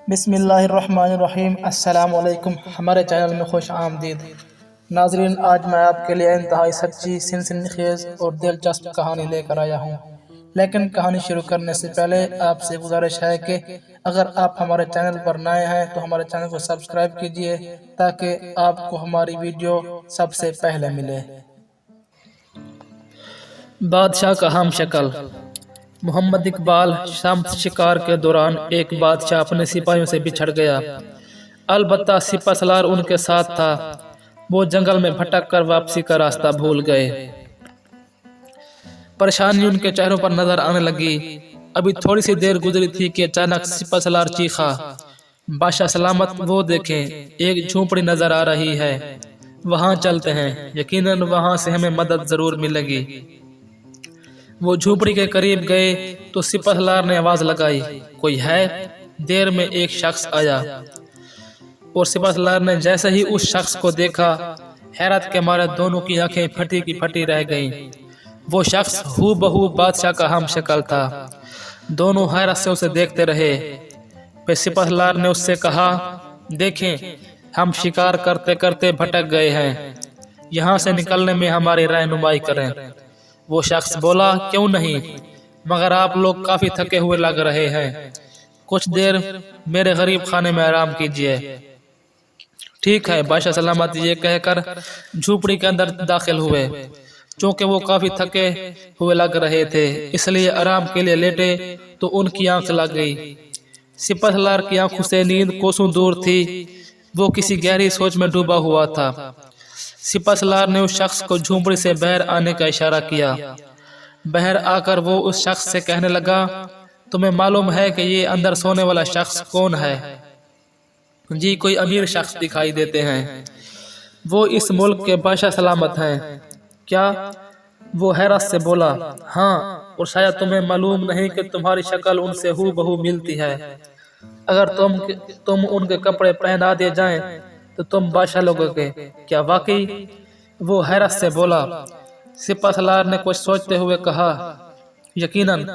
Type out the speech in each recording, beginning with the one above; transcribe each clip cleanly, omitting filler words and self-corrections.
بسم اللہ الرحمن الرحیم۔ السلام علیکم، ہمارے چینل میں خوش آمدید۔ ناظرین، آج میں آپ کے لیے انتہائی سچی، سنسنی خیز اور دلچسپ کہانی لے کر آیا ہوں، لیکن کہانی شروع کرنے سے پہلے آپ سے گزارش ہے کہ اگر آپ ہمارے چینل پر نئے ہیں تو ہمارے چینل کو سبسکرائب کیجئے تاکہ آپ کو ہماری ویڈیو سب سے پہلے ملے۔ بادشاہ کا ہم شکل۔ محمد اقبال شام شکار کے دوران ایک بادشاہ اپنے سپاہیوں سے بچھڑ گیا، البتہ سپہ سالار ان کے ساتھ تھا۔ وہ جنگل میں بھٹک کر واپسی کا راستہ بھول گئے۔ پریشانی ان کے چہروں پر نظر آنے لگی۔ ابھی تھوڑی سی دیر گزری تھی کہ اچانک سپہ سالار چیخا، بادشاہ سلامت، وہ دیکھیں، ایک جھونپڑی نظر آ رہی ہے، وہاں چلتے ہیں، یقیناً وہاں سے ہمیں مدد ضرور ملے گی۔ وہ جھونپڑی کے قریب گئے تو سپہ سالار نے آواز لگائی، کوئی ہے؟ دیر میں ایک شخص آیا، اور سپہ سالار نے جیسے ہی اس شخص کو دیکھا، حیرت کے مارے دونوں کی آنکھیں پھٹی کی پھٹی رہ گئیں۔ وہ شخص ہو بہو بادشاہ کا ہم شکل تھا۔ دونوں حیرت سے اسے دیکھتے رہے۔ پھر سپہ سالار نے اس سے کہا، دیکھیں، ہم شکار کرتے کرتے بھٹک گئے ہیں، یہاں سے نکلنے میں ہماری رہنمائی کریں۔ وہ شخص بولا، کیوں نہیں، مگر آپ لوگ کافی تھکے ہوئے لگ رہے ہیں، کچھ دیر میرے غریب خانے میں آرام کیجیے۔ ٹھیک ہے، بادشاہ سلامت یہ کہہ کر جھونپڑی کے اندر داخل ہوئے۔ چونکہ وہ کافی تھکے ہوئے لگ رہے تھے، اس لیے آرام کے لیے لیٹے تو ان کی آنکھ لگ گئی۔ سپہ سالار کی آنکھوں سے نیند کوسوں دور تھی، وہ کسی گہری سوچ میں ڈوبا ہوا تھا۔ سپہ سالار نے اس شخص کو جھونپڑی سے باہر آنے کا اشارہ کیا۔ باہر آ کر وہ اس شخص سے کہنے لگا، تمہیں معلوم ہے کہ یہ اندر سونے والا شخص کون ہے؟ جی، کوئی امیر شخص دکھائی دیتے ہیں، وہ اس ملک کے بادشاہ سلامت ہیں۔ کیا؟ وہ حیرت سے بولا، ہاں، اور شاید تمہیں معلوم نہیں کہ تمہاری شکل ان سے ہو بہو ملتی ہے۔ اگر تم ان کے کپڑے پہنا دیے جائیں تو تم بادشاہ لوگوں کے۔ کیا واقعی؟ وہ حیرت سے بولا۔ سپہ سالار نے کچھ سوچتے ہوئے کہا، یقیناً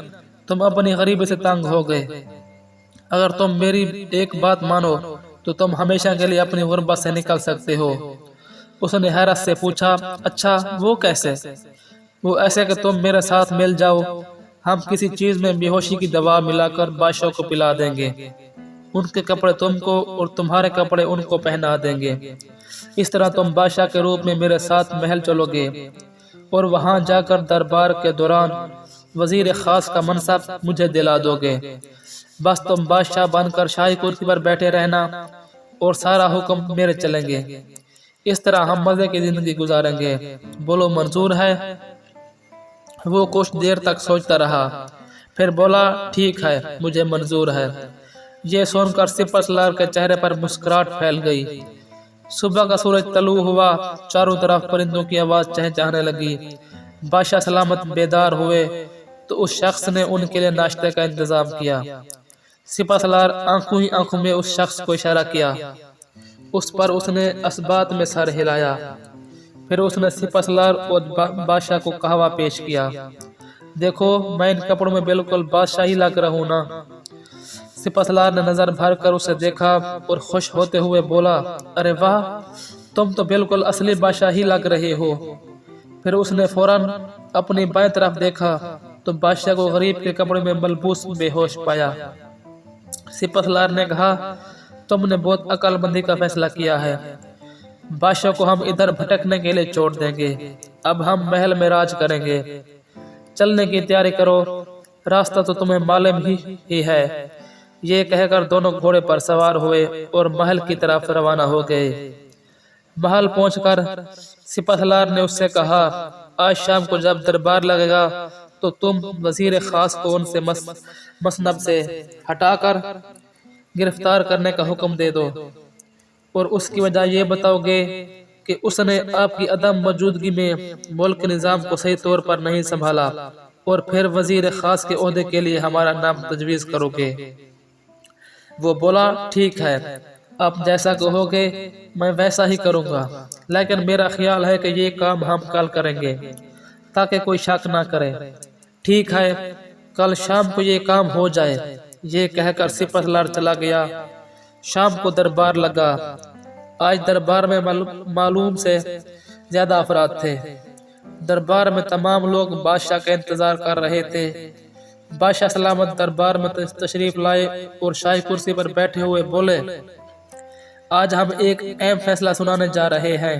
تم اپنی غریبی سے تنگ ہو گئے۔ اگر تم میری ایک بات مانو تو تم ہمیشہ کے لیے اپنی غربت سے نکل سکتے ہو۔ اس نے حیرت سے پوچھا، اچھا، وہ کیسے؟ وہ ایسے کہ تم میرے ساتھ مل جاؤ، ہم کسی چیز میں بے ہوشی کی دوا ملا کر بادشاہ کو پلا دیں گے، ان کے کپڑے تم کو اور تمہارے کپڑے ان کو پہنا دیں گے۔ اس طرح تم بادشاہ کے روپ میں میرے ساتھ محل چلو گے، اور وہاں جا کر دربار کے دوران وزیر خاص کا منصب مجھے دلا دو گے۔ بس تم بادشاہ بن کر شاہی کرسی پر بیٹھے رہنا، اور سارا حکم میرے چلیں گے۔ اس طرح ہم مزے کی زندگی گزاریں گے۔ بولو، منظور ہے؟ وہ کچھ دیر تک سوچتا رہا، پھر بولا، ٹھیک ہے، مجھے منظور ہے۔ یہ سن کر سپہ سالار کے چہرے پر مسکراہٹ پھیل گئی۔ صبح کا سورج طلوع ہوا، چاروں طرف پرندوں کی آواز چہچہانے لگی۔ بادشاہ سلامت بیدار ہوئے تو اس شخص نے ان کے لیے ناشتے کا انتظام کیا۔ سپہ سالار آنکھوں ہی آنکھوں میں اس شخص کو اشارہ کیا، اس پر اس نے اثبات میں سر ہلایا۔ پھر اس نے سپہ سالار اور بادشاہ کو قہوہ پیش کیا۔ دیکھو، میں ان کپڑوں میں بالکل بادشاہ ہی لگ رہا ہوں نا؟ سپہ سالار نے نظر بھر کر اسے دیکھا اور خوش ہوتے ہوئے بولا، ارے واہ، تم تو بالکل اصلی بادشاہ ہی لگ رہے ہو۔ پھر اس نے فوراً اپنی بائیں طرف دیکھا تو بادشاہ کو غریب کے کپڑے میں ملبوس بے ہوش پایا۔ سپہ سالار نے کہا، تم نے بہت عقل مندی کا فیصلہ کیا ہے۔ بادشاہ کو ہم ادھر بھٹکنے کے لیے چھوڑ دیں گے، اب ہم محل میں راج کریں گے۔ چلنے کی تیاری کرو، راستہ تو تمہیں معلوم ہی ہے۔ یہ کہہ کر دونوں گھوڑے پر سوار ہوئے اور محل کی طرف روانہ ہو گئے۔ محل پہنچ کر سپہ سالار نے اس سے کہا، آج شام کو جب دربار لگے گا تو تم وزیر خاص کو ان سے مسنب سے ہٹا کر گرفتار کرنے کا حکم دے دو، اور اس کی وجہ یہ بتاؤ گے کہ اس نے آپ کی عدم موجودگی میں ملک کے نظام کو صحیح طور پر نہیں سنبھالا، اور پھر وزیر خاص کے عہدے کے لیے ہمارا نام تجویز کرو گے۔ وہ بولا، ٹھیک ہے، آپ جیسا کہو گے میں ویسا ہی کروں گا، لیکن میرا خیال ہے کہ یہ کام ہم کل کریں گے تاکہ کوئی شک نہ کرے۔ ٹھیک ہے، کل شام کو یہ کام ہو جائے۔ یہ کہہ کر سپہ سالار چلا گیا شام کو دربار لگا۔ آج دربار میں معلوم سے زیادہ افراد تھے۔ دربار میں تمام لوگ بادشاہ کا انتظار کر رہے تھے۔ بادشاہ سلامت دربار میں تشریف لائے اور شاہی کرسی پر بیٹھے ہوئے بولے، آج ہم ایک اہم فیصلہ سنانے جا رہے ہیں۔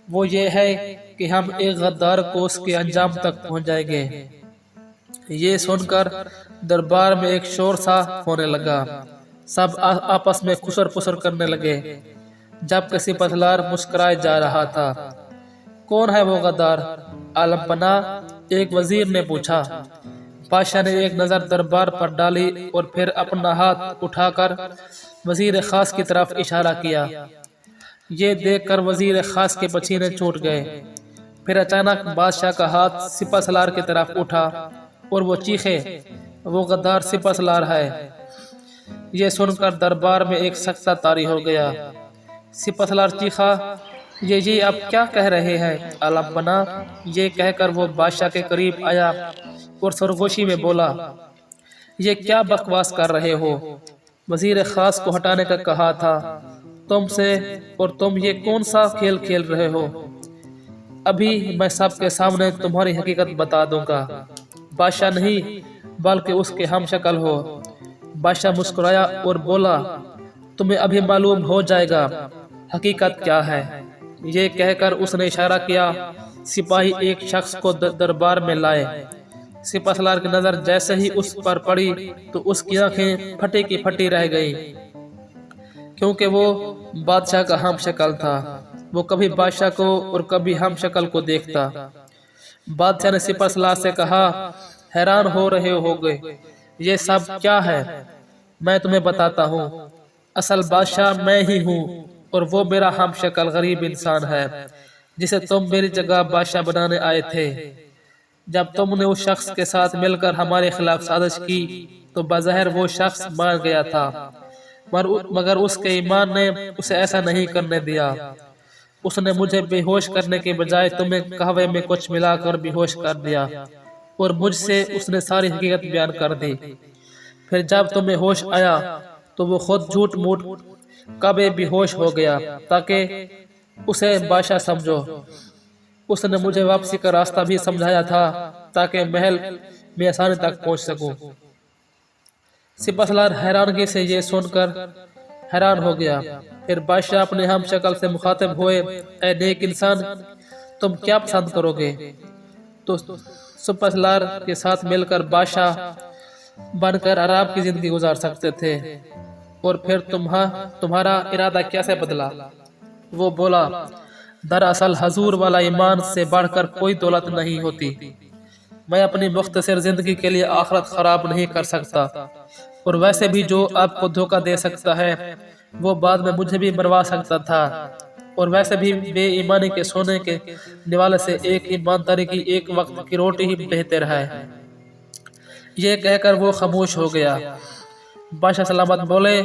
وہ یہ ہے کہ ہم ایک غدار کو اس کے انجام تک پہنچائیں گے۔ یہ سن کر دربار میں ایک شور سا ہونے لگا۔ سب آپس میں خسر پسر کرنے لگے، جب کسی سپاسالار مسکرائے جا رہا تھا۔ کون ہے وہ غدار؟ عالم پناہ، ایک وزیر نے پوچھا۔ بادشاہ نے ایک نظر دربار پر ڈالی اور پھر اپنا ہاتھ اٹھا کر وزیر خاص کی طرف اشارہ کیا۔ یہ دیکھ کر وزیر خاص کے پسینے چھوٹ گئے۔ پھر اچانک بادشاہ کا ہاتھ سپاسالار کی طرف اٹھا اور وہ چیخے، وہ غدار سپاسالار ہے۔ یہ سن کر دربار میں ایک سکتہ طاری ہو گیا۔ سپاسالار چیخا، یہ اب کیا کہہ رہے ہیں عالم پناہ؟ یہ کہہ کر وہ بادشاہ کے قریب آیا اور سرگوشی میں بولا، یہ کیا بکواس کر رہے ہو؟ وزیر خاص کو ہٹانے کا کہا تھا تم سے، اور تم یہ کون سا کھیل کھیل رہے ہو؟ ابھی میں سب کے سامنے تمہاری حقیقت بتا دوں گا۔ بادشاہ نہیں بلکہ اس کے ہم شکل ہو۔ بادشاہ مسکرایا اور بولا، تمہیں ابھی معلوم ہو جائے گا حقیقت کیا ہے۔ یہ کہہ کر اس نے اشارہ کیا۔ سپاہی ایک شخص کو دربار میں لائے۔ سپاسالار کی نظر جیسے ہی اس پر پڑی تو اس کی آنکھیں پھٹی کی پھٹی رہ گئی، کیونکہ وہ بادشاہ کا ہم شکل تھا۔ وہ کبھی بادشاہ کو اور کبھی ہم شکل کو دیکھتا۔ بادشاہ نے سپاسالار سے کہا، حیران ہو رہے ہوگے، یہ سب کیا ہے؟ میں تمہیں بتاتا ہوں، اصل بادشاہ میں ہی ہوں، اور وہ میرا ہم شکل غریب انسان ہے جسے تم میری جگہ بادشاہ بنانے آئے تھے۔ جب تم نے اس شخص کے ساتھ مل کر ہمارے خلاف سازش کی تو بظاہر وہ شخص مان گیا تھا، مگر اس کے ایمان نے اسے ایسا نہیں کرنے دیا۔ اس نے مجھے بے ہوش کرنے کے بجائے تمہیں قہوے میں کچھ ملا کر بے ہوش کر دیا، اور مجھ سے اس نے ساری حقیقت بیان کر دی۔ پھر جب تمہیں ہوش آیا تو وہ خود جھوٹ موٹ کبے بے ہوش ہو گیا تاکہ اسے بادشاہ سمجھو۔ اس نے مجھے واپسی کا راستہ بھی سمجھایا تھا تاکہ محل میں آسانی تک پہنچ سکوں۔ سپاسالار حیرانگی سے یہ سن کر حیران ہو گیا۔ پھر بادشاہ اپنے ہم شکل سے مخاطب ہوئے، اے نیک انسان، تم کیا پسند کرو گے؟ تو سپاسالار کے ساتھ مل کر بادشاہ بن کر آرام کی زندگی گزار سکتے تھے۔ اور پھر تمہارا ارادہ کیسے بدلا؟ وہ بولا، دراصل حضور والا ایمان سے بڑھ کر کوئی دولت نہیں ہوتی۔ میں اپنی مختصر زندگی کے لیے آخرت خراب نہیں کر سکتا، اور ویسے بھی جو آپ کو دھوکہ دے سکتا ہے وہ بعد میں مجھے بھی مروا سکتا تھا، اور ویسے بھی بے ایمانی کے سونے کے نوالے سے ایک ایمانداری کی ایک وقت کی روٹی ہی بہتر ہے۔ یہ کہہ کر وہ خاموش ہو گیا۔ بادشاہ سلامت بولے،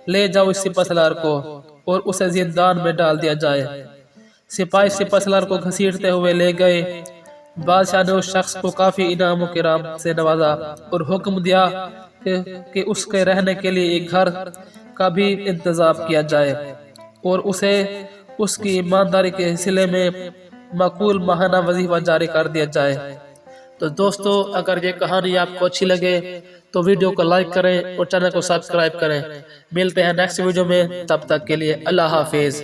لے جاؤ اس سپاسالار کو اور اسے زندان میں ڈال دیا جائے۔ سپاہی سپاسالار کو گھسیٹتے ہوئے لے گئے۔ بادشاہ نے اس شخص کو کافی انعام و کرام سے نوازا اور حکم دیا کہ اس کے رہنے کے لیے ایک گھر کا بھی انتظام کیا جائے، اور اسے اس کی ایمانداری کے سلسلے میں معقول ماہانہ وظیفہ جاری کر دیا جائے۔ تو دوستو، اگر یہ کہانی آپ کو اچھی لگے تو ویڈیو کو لائک کریں اور چینل کو سبسکرائب کریں۔ ملتے ہیں نیکسٹ ویڈیو میں، تب تک کے لیے اللہ حافظ۔